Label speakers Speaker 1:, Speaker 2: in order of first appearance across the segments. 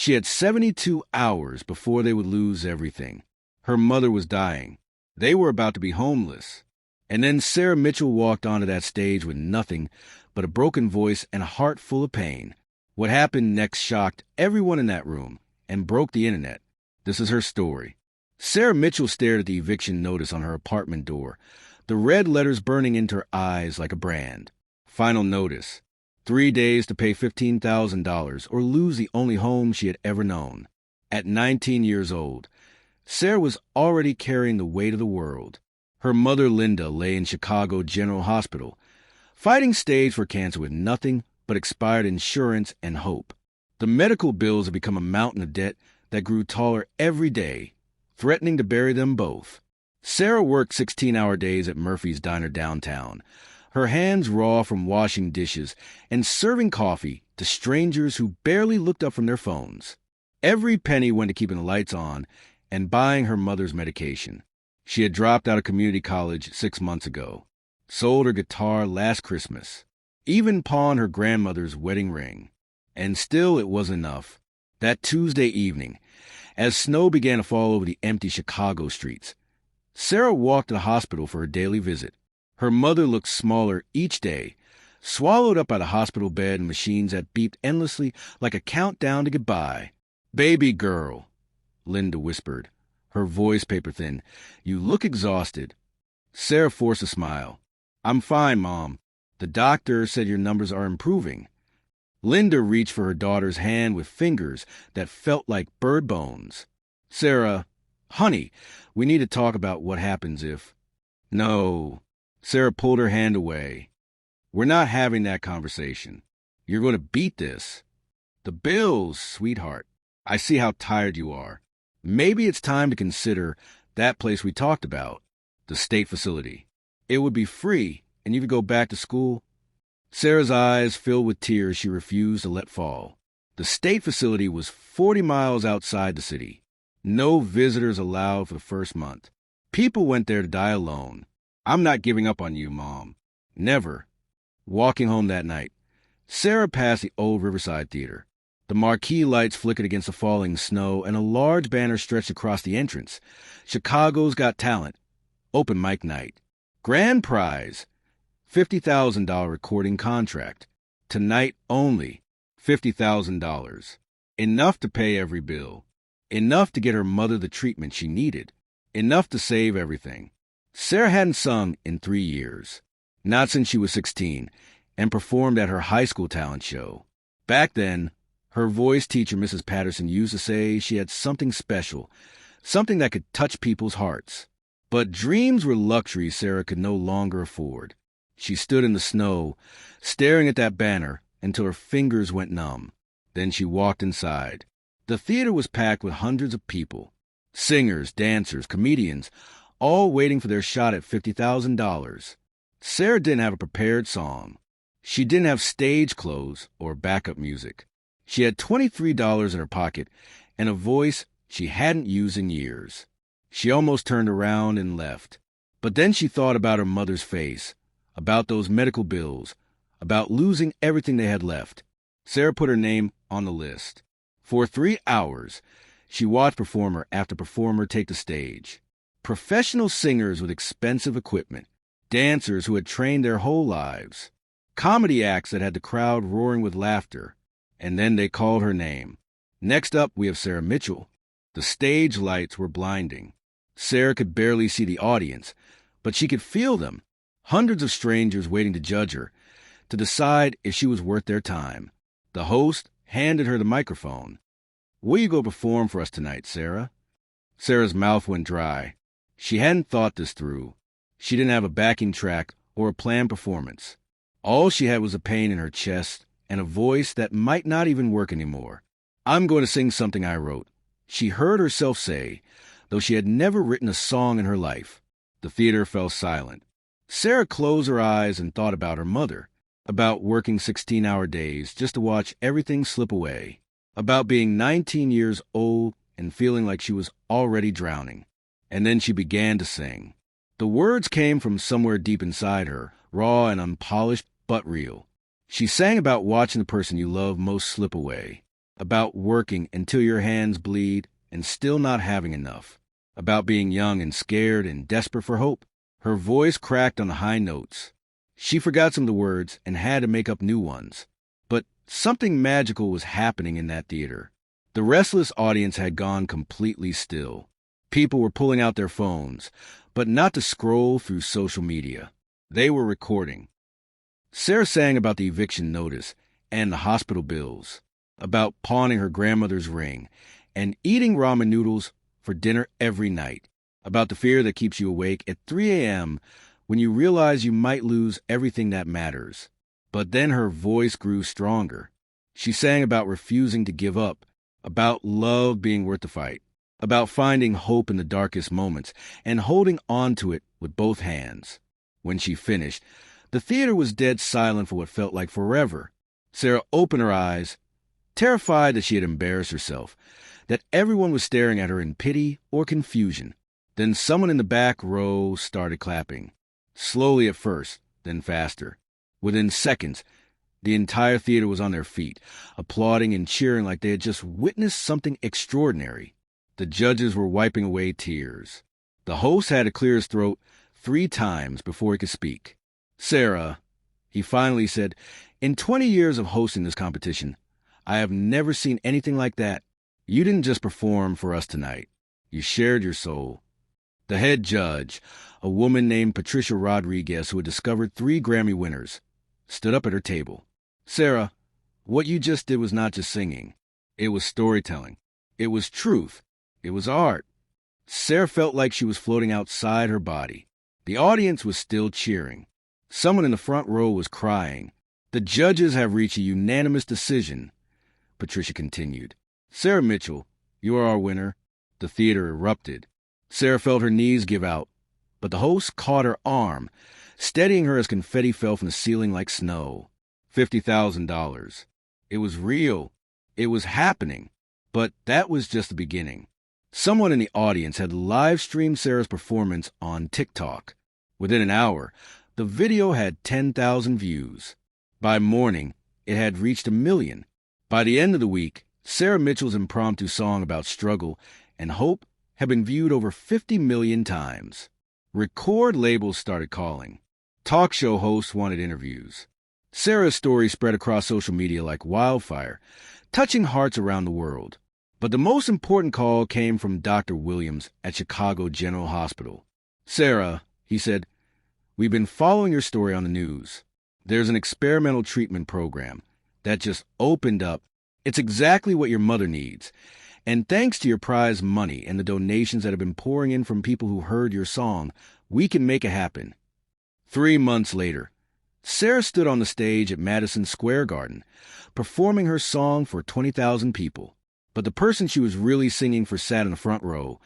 Speaker 1: She had 72 hours before they would lose everything. Her mother was dying. They were about to be homeless. And then Sarah Mitchell walked onto that stage with nothing but a broken voice and a heart full of pain. What happened next shocked everyone in that room and broke the internet. This is her story. Sarah Mitchell stared at the eviction notice on her apartment door, the red letters burning into her eyes like a brand. Final notice: 3 days to pay $15,000 or lose the only home she had ever known. At 19 years old, Sarah was already carrying the weight of the world. Her mother, Linda, lay in Chicago General Hospital, fighting stage 4 cancer with nothing but expired insurance and hope. The medical bills had become a mountain of debt that grew taller every day, threatening to bury them both. Sarah worked 16-hour days at Murphy's Diner downtown, her hands raw from washing dishes and serving coffee to strangers who barely looked up from their phones. Every penny went to keeping the lights on and buying her mother's medication. She had dropped out of community college 6 months ago, sold her guitar last Christmas, even pawned her grandmother's wedding ring. And still it wasn't enough. That Tuesday evening, as snow began to fall over the empty Chicago streets, Sarah walked to the hospital for her daily visit. Her mother looked smaller each day, swallowed up by the hospital bed and machines that beeped endlessly like a countdown to goodbye. "Baby girl," Linda whispered, her voice paper-thin, "you look exhausted." Sarah forced a smile. "I'm fine, Mom. The doctor said your numbers are improving." Linda reached for her daughter's hand with fingers that felt like bird bones. "Sarah, honey, we need to talk about what happens if—" "No." Sarah pulled her hand away. "We're not having that conversation. You're going to beat this." "The bills, sweetheart. I see how tired you are. Maybe it's time to consider that place we talked about, the state facility. It would be free, and you could go back to school." Sarah's eyes filled with tears she refused to let fall. The state facility was 40 miles outside the city. No visitors allowed for the first month. People went there to die alone. "I'm not giving up on you, Mom. Never." Walking home that night, Sarah passed the old Riverside Theater. The marquee lights flickered against the falling snow, and a large banner stretched across the entrance. "Chicago's Got Talent. Open mic night. Grand prize. $50,000 recording contract. Tonight only. $50,000. Enough to pay every bill. Enough to get her mother the treatment she needed. Enough to save everything." Sarah hadn't sung in 3 years. Not since she was 16 and performed at her high school talent show. Back then, her voice teacher, Mrs. Patterson, used to say she had something special, something that could touch people's hearts. But dreams were luxuries Sarah could no longer afford. She stood in the snow, staring at that banner until her fingers went numb. Then she walked inside. The theater was packed with hundreds of people, singers, dancers, comedians, all waiting for their shot at $50,000. Sarah didn't have a prepared song. She didn't have stage clothes or backup music. She had $23 in her pocket and a voice she hadn't used in years. She almost turned around and left. But then she thought about her mother's face, about those medical bills, about losing everything they had left. Sarah put her name on the list. For 3 hours, she watched performer after performer take the stage. Professional singers with expensive equipment, dancers who had trained their whole lives, comedy acts that had the crowd roaring with laughter. And then they called her name. Next up, we have Sarah Mitchell. The stage lights were blinding. Sarah could barely see the audience, but she could feel them. Hundreds of strangers waiting to judge her, to decide if she was worth their time. The host handed her the microphone. "Will you go perform for us tonight, Sarah?" Sarah's mouth went dry. She hadn't thought this through. She didn't have a backing track or a planned performance. All she had was a pain in her chest and a voice that might not even work anymore. "I'm going to sing something I wrote," she heard herself say, though she had never written a song in her life. The theater fell silent. Sarah closed her eyes and thought about her mother, about working 16-hour days just to watch everything slip away, about being 19 years old and feeling like she was already drowning. And then she began to sing. The words came from somewhere deep inside her, raw and unpolished, but real. She sang about watching the person you love most slip away, about working until your hands bleed and still not having enough, about being young and scared and desperate for hope. Her voice cracked on the high notes. She forgot some of the words and had to make up new ones. But something magical was happening in that theater. The restless audience had gone completely still. People were pulling out their phones, but not to scroll through social media. They were recording. Sarah sang about the eviction notice and the hospital bills, about pawning her grandmother's ring and eating ramen noodles for dinner every night, about the fear that keeps you awake at 3 a.m. when you realize you might lose everything that matters. But then her voice grew stronger. She sang about refusing to give up, about love being worth the fight, about finding hope in the darkest moments and holding on to it with both hands. When she finished, the theater was dead silent for what felt like forever. Sarah opened her eyes, terrified that she had embarrassed herself, that everyone was staring at her in pity or confusion. Then someone in the back row started clapping, slowly at first, then faster. Within seconds, the entire theater was on their feet, applauding and cheering like they had just witnessed something extraordinary. The judges were wiping away tears. The host had to clear his throat 3 times before he could speak. "Sarah," he finally said, "in 20 years of hosting this competition, I have never seen anything like that. You didn't just perform for us tonight. You shared your soul." The head judge, a woman named Patricia Rodriguez, who had discovered 3 Grammy winners, stood up at her table. "Sarah, what you just did was not just singing. It was storytelling. It was truth. It was art." Sarah felt like she was floating outside her body. The audience was still cheering. Someone in the front row was crying. "The judges have reached a unanimous decision," Patricia continued. "Sarah Mitchell, you are our winner." The theater erupted. Sarah felt her knees give out, but the host caught her arm, steadying her as confetti fell from the ceiling like snow. $50,000. It was real. It was happening. But that was just the beginning. Someone in the audience had live-streamed Sarah's performance on TikTok. Within an hour, the video had 10,000 views. By morning, it had reached 1 million. By the end of the week, Sarah Mitchell's impromptu song about struggle and hope had been viewed over 50 million times. Record labels started calling. Talk show hosts wanted interviews. Sarah's story spread across social media like wildfire, touching hearts around the world. But the most important call came from Dr. Williams at Chicago General Hospital. "Sarah," he said, "we've been following your story on the news. There's an experimental treatment program that just opened up. It's exactly what your mother needs. And thanks to your prize money and the donations that have been pouring in from people who heard your song, we can make it happen." 3 months later, Sarah stood on the stage at Madison Square Garden, performing her song for 20,000 people. But the person she was really singing for sat in the front row,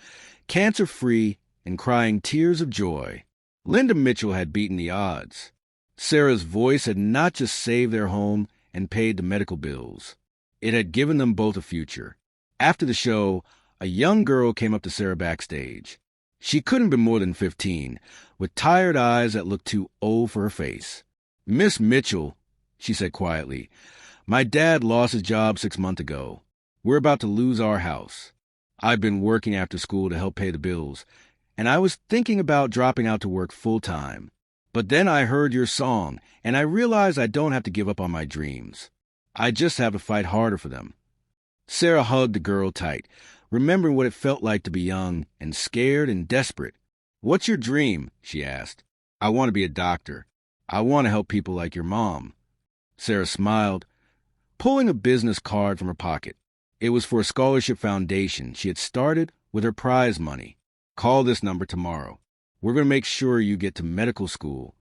Speaker 1: cancer-free and crying tears of joy. Linda Mitchell had beaten the odds. Sarah's voice had not just saved their home and paid the medical bills. It had given them both a future. After the show, a young girl came up to Sarah backstage. She couldn't have been more than 15, with tired eyes that looked too old for her face. "Miss Mitchell," she said quietly, "my dad lost his job 6 months ago. We're about to lose our house. I've been working after school to help pay the bills, and I was thinking about dropping out to work full-time. But then I heard your song, and I realized I don't have to give up on my dreams. I just have to fight harder for them." Sarah hugged the girl tight, remembering what it felt like to be young and scared and desperate. "What's your dream?" she asked. "I want to be a doctor. I want to help people like your mom." Sarah smiled, pulling a business card from her pocket. It was for a scholarship foundation she had started with her prize money. "Call this number tomorrow. We're going to make sure you get to medical school."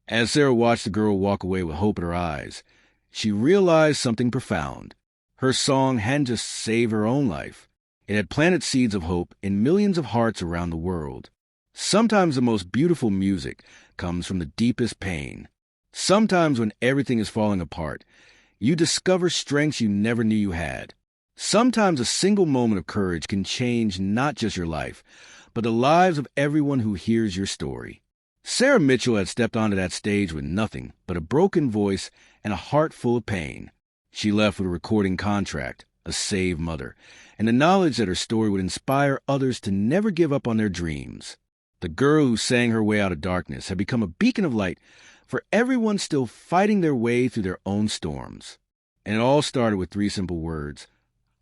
Speaker 1: As Sarah watched the girl walk away with hope in her eyes, she realized something profound. Her song hadn't just saved her own life. It had planted seeds of hope in millions of hearts around the world. Sometimes the most beautiful music comes from the deepest pain. Sometimes when everything is falling apart, you discover strengths you never knew you had. Sometimes a single moment of courage can change not just your life, but the lives of everyone who hears your story. Sarah Mitchell had stepped onto that stage with nothing but a broken voice and a heart full of pain. She left with a recording contract, a a saved mother, and the knowledge that her story would inspire others to never give up on their dreams. The girl who sang her way out of darkness had become a beacon of light for everyone still fighting their way through their own storms. And it all started with 3 simple words.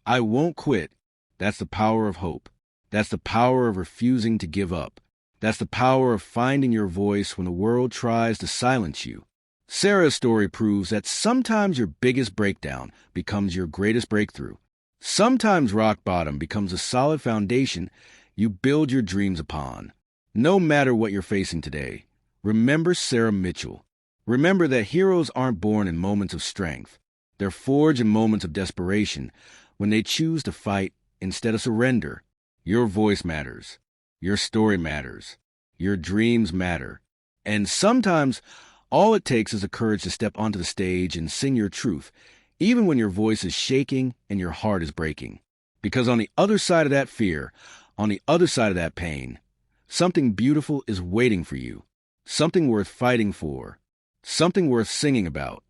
Speaker 1: I won't quit. That's the power of hope. That's the power of refusing to give up. That's the power of finding your voice when the world tries to silence you. Sarah's story proves that sometimes your biggest breakdown becomes your greatest breakthrough. Sometimes rock bottom becomes a solid foundation you build your dreams upon. No matter what you're facing today, remember Sarah Mitchell. Remember that heroes aren't born in moments of strength. They're forged in moments of desperation when they choose to fight instead of surrender. Your voice matters. Your story matters. Your dreams matter. And sometimes all it takes is the courage to step onto the stage and sing your truth, even when your voice is shaking and your heart is breaking. Because on the other side of that fear, on the other side of that pain, something beautiful is waiting for you. Something worth fighting for. Something worth singing about.